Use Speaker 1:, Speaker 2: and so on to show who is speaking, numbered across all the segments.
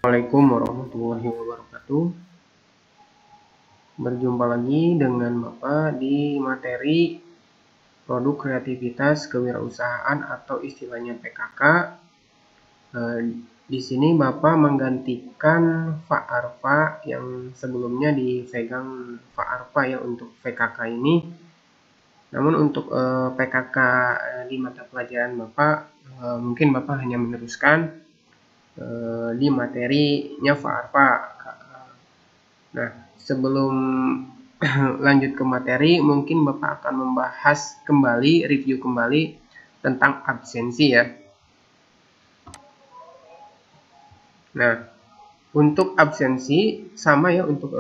Speaker 1: Assalamualaikum warahmatullahi wabarakatuh. Berjumpa lagi dengan Bapak di materi produk kreativitas kewirausahaan atau istilahnya PKK. Di sini Bapak menggantikan Fa'arfa yang sebelumnya dipegang Fa'arfa ya untuk PKK ini. Namun untuk PKK di mata pelajaran Bapak, mungkin Bapak hanya meneruskan di materinya Fa'arfa. Nah, sebelum lanjut ke materi, mungkin Bapak akan membahas kembali, review kembali tentang absensi ya. Nah, untuk absensi sama ya untuk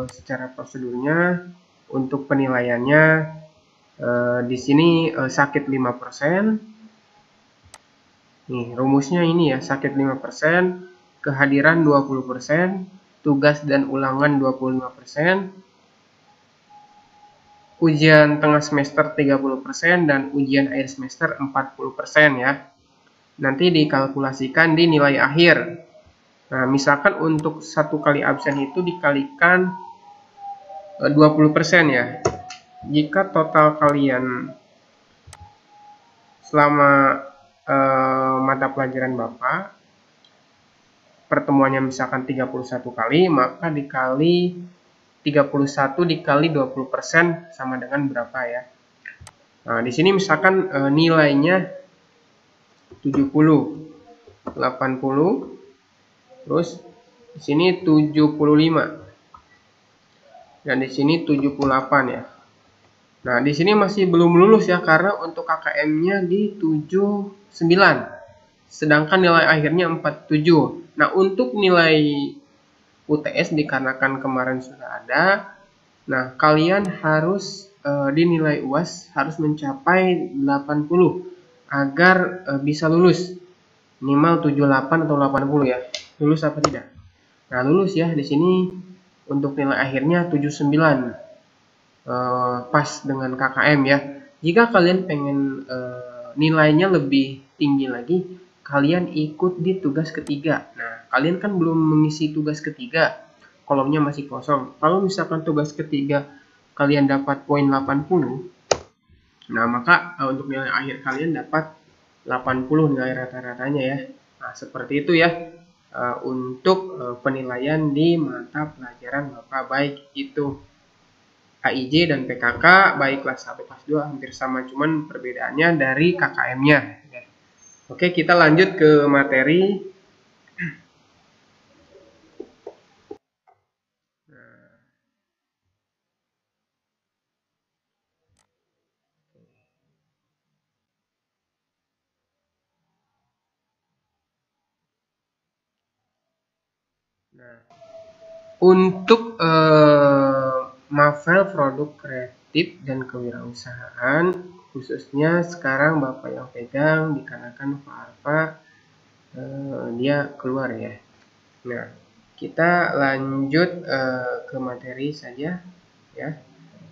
Speaker 1: secara prosedurnya, untuk penilaiannya di sini sakit 5%. Nih, rumusnya ini ya, sakit 5%, kehadiran 20%, tugas dan ulangan 25%, ujian tengah semester 30%, dan ujian akhir semester 40% ya. Nanti dikalkulasikan di nilai akhir. Nah, misalkan untuk satu kali absen itu dikalikan 20% ya. Jika total kalian selama mata pelajaran Bapak pertemuannya misalkan 31 kali, maka dikali 31 dikali 20% sama dengan berapa ya. Nah, di sini misalkan nilainya 70, 80, terus di sini 75, dan di sini 78 ya. Nah, di sini masih belum lulus ya, karena untuk KKM-nya di 79, sedangkan nilai akhirnya 47. Nah, untuk nilai UTS dikarenakan kemarin sudah ada, nah kalian harus di nilai UAS harus mencapai 80 agar bisa lulus. Minimal 78 atau 80 ya. Lulus apa tidak? Nah, lulus ya. Di sini untuk nilai akhirnya 79. Pas dengan KKM ya. Jika kalian pengen nilainya lebih tinggi lagi, kalian ikut di tugas ketiga. Nah, kalian kan belum mengisi tugas ketiga, kolomnya masih kosong. Kalau misalkan tugas ketiga kalian dapat poin 80, nah maka untuk nilai akhir kalian dapat 80 nilai rata-ratanya ya. Nah, seperti itu ya untuk penilaian di mata pelajaran Bapak, baik itu AIJ dan PKK, baik kelas 1 kelas 2 hampir sama, cuman perbedaannya dari KKM-nya. Oke, kita lanjut ke materi. Nah, untuk Mafel produk kreatif dan kewirausahaan, khususnya sekarang Bapak yang pegang dikarenakan Fa'arfa dia keluar ya. Nah, kita lanjut ke materi saja ya.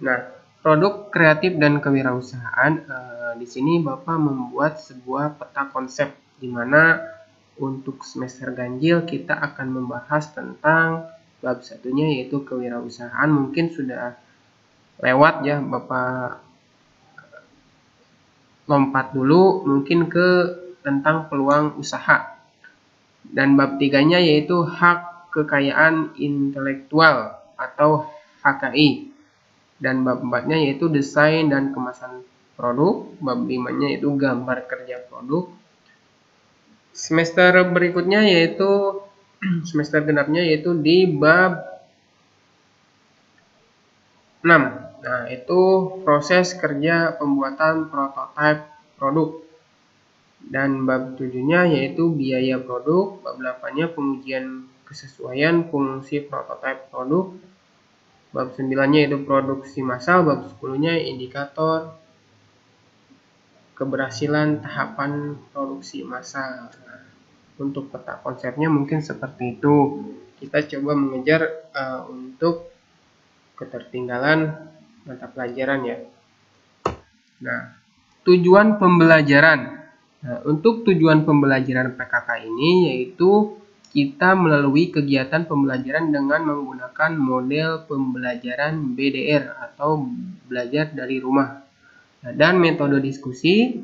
Speaker 1: Nah, produk kreatif dan kewirausahaan, di sini Bapak membuat sebuah peta konsep di mana untuk semester ganjil kita akan membahas tentang bab satunya yaitu kewirausahaan. Mungkin sudah lewat ya, Bapak lompat dulu mungkin ke tentang peluang usaha. Dan bab 3-nya yaitu hak kekayaan intelektual atau HKI. Dan bab 4-nya yaitu desain dan kemasan produk. Bab 5-nya yaitu gambar kerja produk. Semester berikutnya yaitu semester genapnya yaitu di bab 6. Nah, itu proses kerja pembuatan prototipe produk. Dan bab 7-nya yaitu biaya produk. Bab 8-nya pengujian kesesuaian fungsi prototipe produk. Bab 9-nya yaitu produksi massal. Bab 10-nya indikator keberhasilan tahapan produksi massal. Nah, untuk peta konsepnya mungkin seperti itu. Kita coba mengejar untuk ketertinggalan mata pelajaran ya. Nah, tujuan pembelajaran. Nah, untuk tujuan pembelajaran PKK ini yaitu kita melalui kegiatan pembelajaran dengan menggunakan model pembelajaran BDR atau belajar dari rumah. Dan metode diskusi,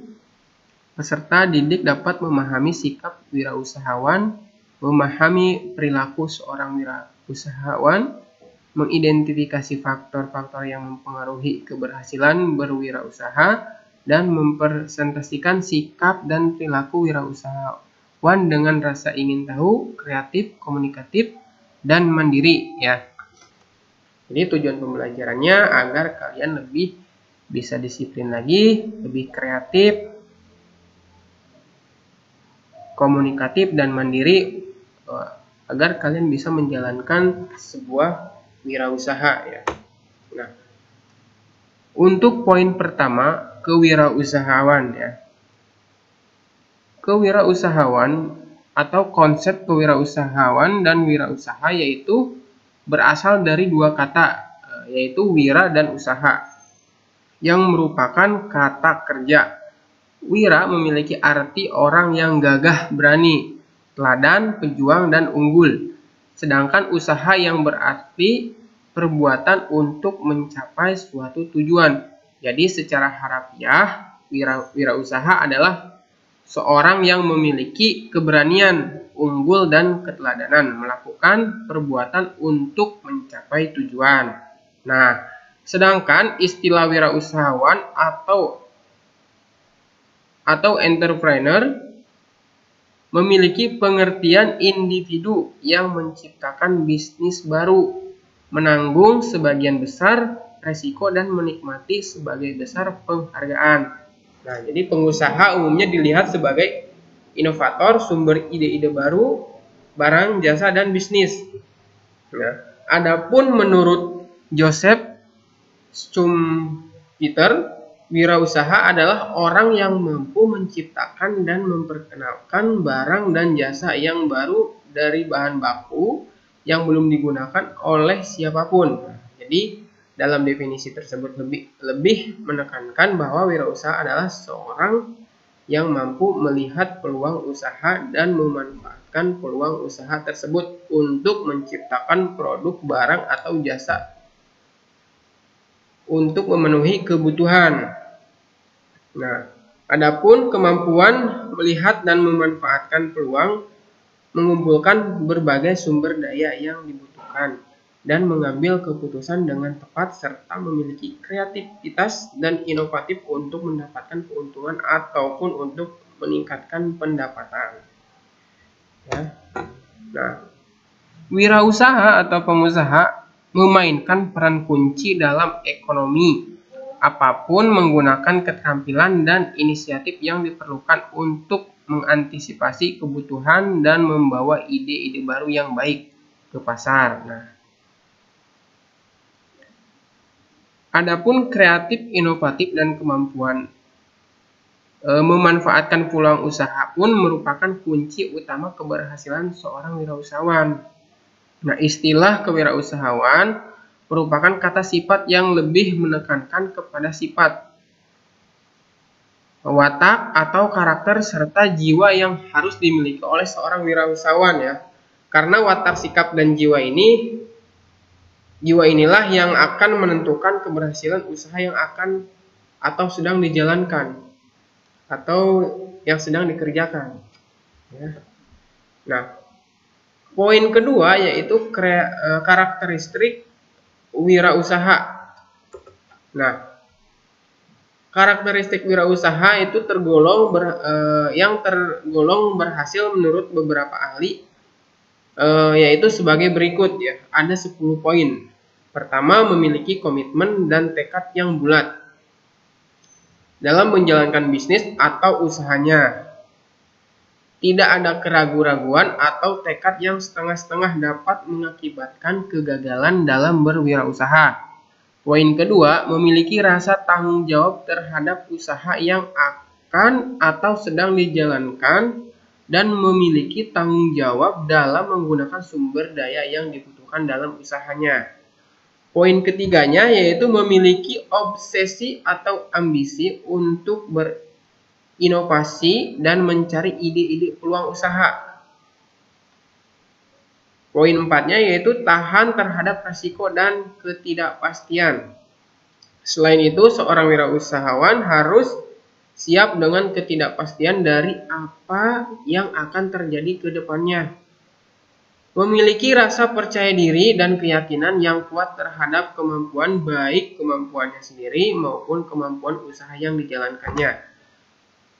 Speaker 1: peserta didik dapat memahami sikap wirausahawan, memahami perilaku seorang wirausahawan, mengidentifikasi faktor-faktor yang mempengaruhi keberhasilan berwirausaha, dan mempresentasikan sikap dan perilaku wirausahawan dengan rasa ingin tahu, kreatif, komunikatif, dan mandiri ya. Jadi tujuan pembelajarannya agar kalian lebih bisa disiplin lagi, lebih kreatif, komunikatif, dan mandiri agar kalian bisa menjalankan sebuah wirausaha ya. Nah, untuk poin pertama, kewirausahawan ya. Kewirausahawan atau konsep kewirausahawan dan wirausaha yaitu berasal dari dua kata, yaitu wira dan usaha, yang merupakan kata kerja. Wira memiliki arti orang yang gagah, berani, teladan, pejuang, dan unggul. Sedangkan usaha yang berarti perbuatan untuk mencapai suatu tujuan. Jadi secara harafiah, wirausaha adalah seorang yang memiliki keberanian, unggul, dan keteladanan melakukan perbuatan untuk mencapai tujuan. Nah, sedangkan istilah wirausahawan atau entrepreneur memiliki pengertian individu yang menciptakan bisnis baru, menanggung sebagian besar resiko, dan menikmati sebagai besar penghargaan. Nah, jadi pengusaha umumnya dilihat sebagai inovator, sumber ide-ide baru, barang, jasa, dan bisnis. Nah, adapun menurut Joseph Schumpeter, wirausaha adalah orang yang mampu menciptakan dan memperkenalkan barang dan jasa yang baru dari bahan baku yang belum digunakan oleh siapapun. Jadi dalam definisi tersebut lebih menekankan bahwa wirausaha adalah seorang yang mampu melihat peluang usaha dan memanfaatkan peluang usaha tersebut untuk menciptakan produk, barang, atau jasa untuk memenuhi kebutuhan. Nah, adapun kemampuan melihat dan memanfaatkan peluang, mengumpulkan berbagai sumber daya yang dibutuhkan, dan mengambil keputusan dengan tepat, serta memiliki kreativitas dan inovatif untuk mendapatkan keuntungan ataupun untuk meningkatkan pendapatan. Ya. Nah, wirausaha atau pengusaha memainkan peran kunci dalam ekonomi apapun, menggunakan keterampilan dan inisiatif yang diperlukan untuk mengantisipasi kebutuhan dan membawa ide-ide baru yang baik ke pasar. Nah, adapun kreatif, inovatif, dan kemampuan memanfaatkan peluang usaha pun merupakan kunci utama keberhasilan seorang wirausahawan. Nah, istilah kewirausahawan merupakan kata sifat yang lebih menekankan kepada sifat, watak, atau karakter serta jiwa yang harus dimiliki oleh seorang wirausahawan ya. Karena watak, sikap, dan jiwa inilah yang akan menentukan keberhasilan usaha yang akan atau sedang dijalankan atau yang sedang dikerjakan. Ya. Nah, poin kedua yaitu karakteristik wirausaha. Nah, karakteristik wirausaha itu tergolong berhasil menurut beberapa ahli, yaitu sebagai berikut ya. Ada 10 poin. Pertama, memiliki komitmen dan tekad yang bulat dalam menjalankan bisnis atau usahanya. Tidak ada keraguan-raguan atau tekad yang setengah-setengah dapat mengakibatkan kegagalan dalam berwirausaha. Poin kedua, memiliki rasa tanggung jawab terhadap usaha yang akan atau sedang dijalankan dan memiliki tanggung jawab dalam menggunakan sumber daya yang dibutuhkan dalam usahanya. Poin ketiganya yaitu memiliki obsesi atau ambisi untuk berinovasi dan mencari ide-ide peluang usaha. Poin 4-nya yaitu tahan terhadap risiko dan ketidakpastian. Selain itu, seorang wirausahawan harus siap dengan ketidakpastian dari apa yang akan terjadi ke depannya. Memiliki rasa percaya diri dan keyakinan yang kuat terhadap kemampuan, baik kemampuannya sendiri maupun kemampuan usaha yang dijalankannya.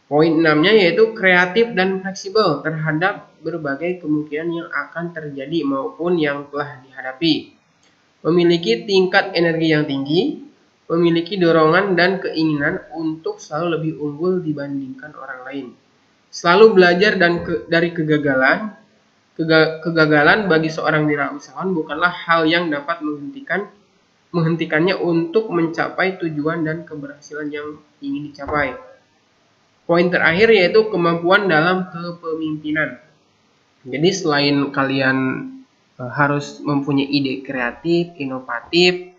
Speaker 1: Poin 6-nya yaitu kreatif dan fleksibel terhadap berbagai kemungkinan yang akan terjadi maupun yang telah dihadapi. Memiliki tingkat energi yang tinggi, memiliki dorongan dan keinginan untuk selalu lebih unggul dibandingkan orang lain. Selalu belajar dari kegagalan. Kegagalan bagi seorang wirausahawan bukanlah hal yang dapat menghentikannya untuk mencapai tujuan dan keberhasilan yang ingin dicapai. Poin terakhir yaitu kemampuan dalam kepemimpinan. Jadi selain kalian harus mempunyai ide kreatif, inovatif,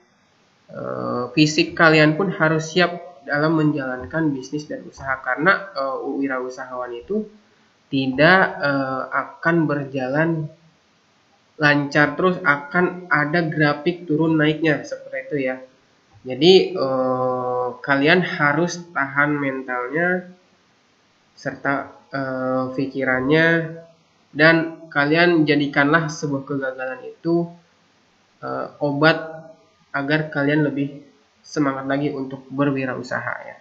Speaker 1: fisik kalian pun harus siap dalam menjalankan bisnis dan usaha, karena wirausahawan itu tidak akan berjalan lancar terus, akan ada grafik turun naiknya seperti itu ya. Jadi kalian harus tahan mentalnya serta pikirannya, dan kalian jadikanlah sebuah kegagalan itu obat agar kalian lebih semangat lagi untuk berwirausaha ya.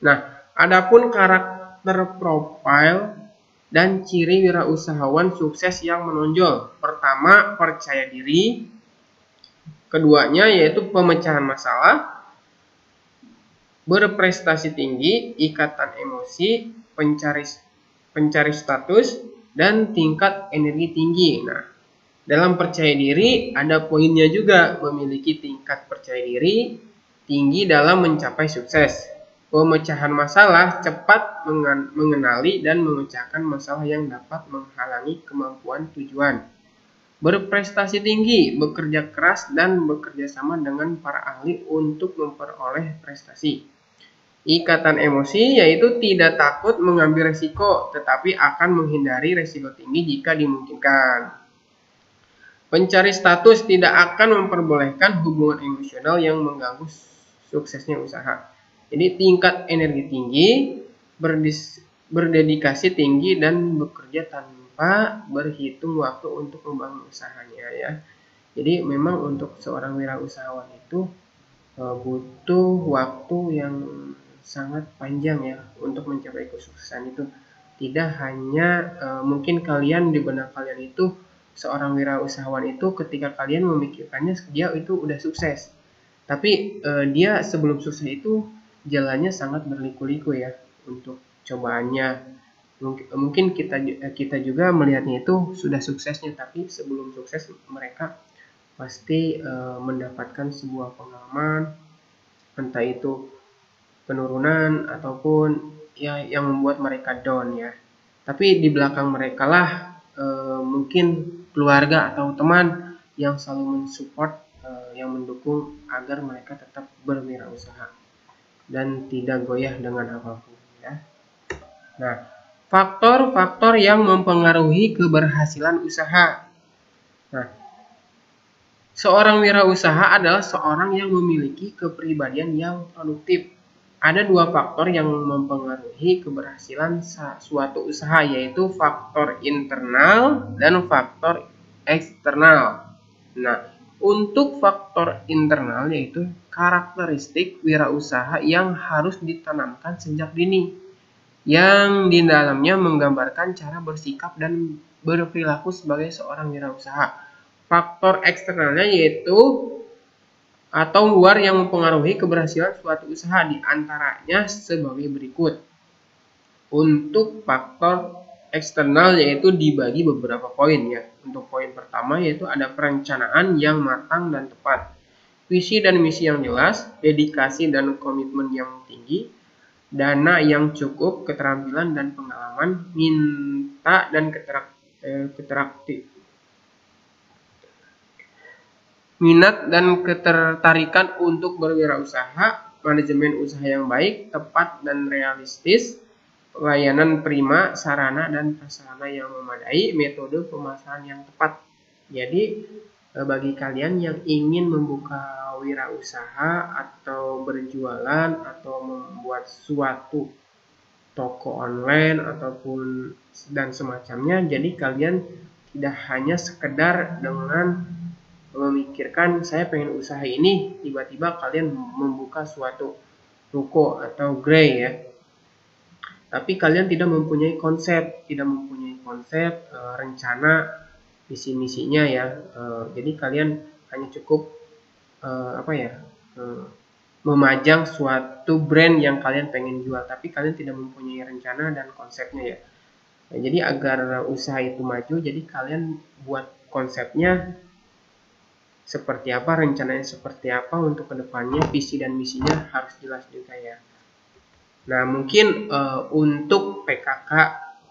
Speaker 1: Nah, adapun karakter profil dan ciri wirausahawan sukses yang menonjol. Pertama, percaya diri. Keduanya yaitu pemecahan masalah, berprestasi tinggi, ikatan emosi, pencari status, dan tingkat energi tinggi. Nah, dalam percaya diri ada poinnya juga, memiliki tingkat percaya diri tinggi dalam mencapai sukses. Pemecahan masalah, cepat mengenali dan memecahkan masalah yang dapat menghalangi kemampuan tujuan. Berprestasi tinggi, bekerja keras dan bekerja sama dengan para ahli untuk memperoleh prestasi. Ikatan emosi yaitu tidak takut mengambil risiko, tetapi akan menghindari risiko tinggi jika dimungkinkan. Pencari status, tidak akan memperbolehkan hubungan emosional yang mengganggu suksesnya usaha. Jadi tingkat energi tinggi, berdedikasi tinggi, dan bekerja tanpa berhitung waktu untuk membangun usahanya ya. Jadi memang untuk seorang wirausahawan itu butuh waktu yang sangat panjang ya untuk mencapai kesuksesan itu. Tidak hanya mungkin kalian di benak kalian itu seorang wirausahawan itu ketika kalian memikirkannya dia itu udah sukses. Tapi dia sebelum sukses itu jalannya sangat berliku-liku ya untuk cobaannya. Mungkin kita juga melihatnya itu sudah suksesnya, tapi sebelum sukses mereka pasti mendapatkan sebuah pengalaman, entah itu penurunan ataupun ya yang membuat mereka down ya. Tapi di belakang mereka lah mungkin keluarga atau teman yang selalu mensupport, yang mendukung agar mereka tetap berwirausaha dan tidak goyah dengan apapun ya. Nah, faktor-faktor yang mempengaruhi keberhasilan usaha. Nah, seorang wirausaha adalah seorang yang memiliki kepribadian yang produktif. Ada dua faktor yang mempengaruhi keberhasilan suatu usaha, yaitu faktor internal dan faktor eksternal. Nah, untuk faktor internal yaitu karakteristik wirausaha yang harus ditanamkan sejak dini, yang di dalamnya menggambarkan cara bersikap dan berperilaku sebagai seorang wirausaha. Faktor eksternalnya yaitu atau luar yang mempengaruhi keberhasilan suatu usaha, di antaranya sebagai berikut. Untuk faktor eksternal yaitu dibagi beberapa poin ya. Untuk poin pertama yaitu ada perencanaan yang matang dan tepat, visi dan misi yang jelas, dedikasi dan komitmen yang tinggi, dana yang cukup, keterampilan dan pengalaman, minat dan ketertarikan untuk berwirausaha, manajemen usaha yang baik, tepat dan realistis, layanan prima, sarana dan prasarana yang memadai, metode pemasaran yang tepat. Jadi bagi kalian yang ingin membuka wirausaha atau berjualan atau membuat suatu toko online ataupun dan semacamnya, jadi kalian tidak hanya sekedar dengan memikirkan saya pengen usaha ini, tiba-tiba kalian membuka suatu ruko atau gerai ya, tapi kalian tidak mempunyai konsep, rencana visi misinya ya. Jadi kalian hanya cukup memajang suatu brand yang kalian pengen jual, tapi kalian tidak mempunyai rencana dan konsepnya ya. Nah, jadi agar usaha itu maju, jadi kalian buat konsepnya seperti apa, rencananya seperti apa untuk kedepannya, visi dan misinya harus jelas juga ya. Nah, mungkin untuk PKK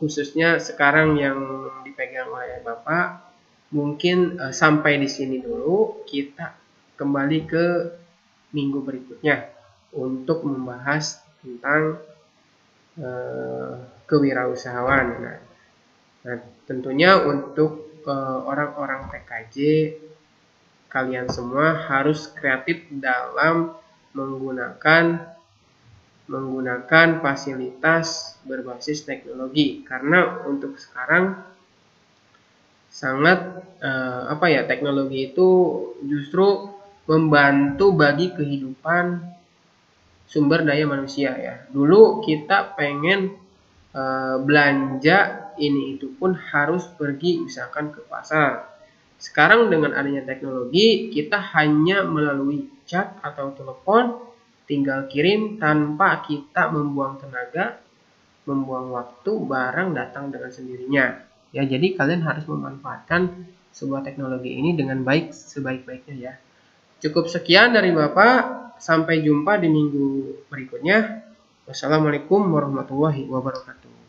Speaker 1: khususnya sekarang yang dipegang oleh Bapak, mungkin sampai di sini dulu. Kita kembali ke minggu berikutnya untuk membahas tentang kewirausahaan. Nah, tentunya untuk orang-orang PKJ, kalian semua harus kreatif dalam menggunakan fasilitas berbasis teknologi, karena untuk sekarang sangat teknologi itu justru membantu bagi kehidupan sumber daya manusia ya. Dulu kita pengen belanja ini itu pun harus pergi misalkan ke pasar. Sekarang dengan adanya teknologi, kita hanya melalui chat atau telepon tinggal kirim tanpa kita membuang tenaga, membuang waktu, barang datang dengan sendirinya. Ya, jadi kalian harus memanfaatkan sebuah teknologi ini dengan baik, sebaik-baiknya ya. Cukup sekian dari Bapak, sampai jumpa di minggu berikutnya. Wassalamualaikum warahmatullahi wabarakatuh.